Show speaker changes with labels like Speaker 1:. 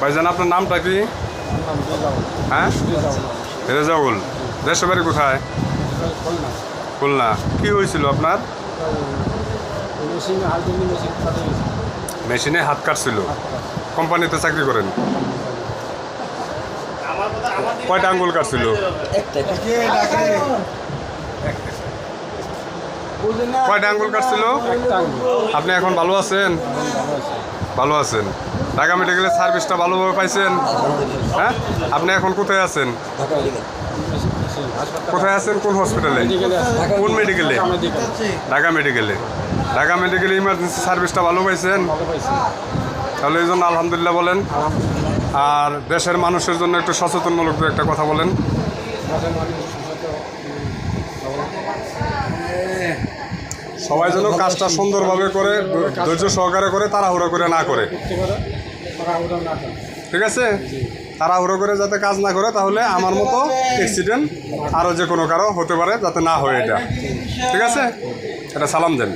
Speaker 1: ভাইজান আপনার নামটা কি? হ্যাঁ, রেজাউল। দেশের বাড়ি কোথায়? খুলনা। কি হয়েছিল আপনার? মেশিনে হাত কাটছিল। কোম্পানিতে চাকরি করেন? কয়টা আঙ্গুল কাটছিল? কয়টা আঙ্গুল কাটছিল? আপনি এখন ভালো আছেন? ভালো আছেন। ঢাকা মেডিকেলের সার্ভিসটা ভালোভাবে পাইছেন? হ্যাঁ, আপনি এখন কোথায় আছেন? কোথায় আছেন? কোন হসপিটালে? কোন মেডিকেলে? ঢাকা মেডিকেলে। ঢাকা মেডিকেলে ইমার্জেন্সি সার্ভিসটা ভালো পাইছেন? তাহলে এই জন্য আলহামদুলিল্লাহ বলেন। আর দেশের মানুষের জন্য একটু সচেতনমূলক একটা কথা বলেন। সবাই যেন কাজটা সুন্দরভাবে করে, ধৈর্য সহকারে করে, তাড়াহুড়ো করে না করে। ঠিক আছে? তাড়াহুড়ো করে যাতে কাজ না করে, তাহলে আমার মতো অ্যাক্সিডেন্ট আরও যে কোনো কারো হতে পারে, যাতে না হয় এটা। ঠিক আছে? এটা সালাম দেন।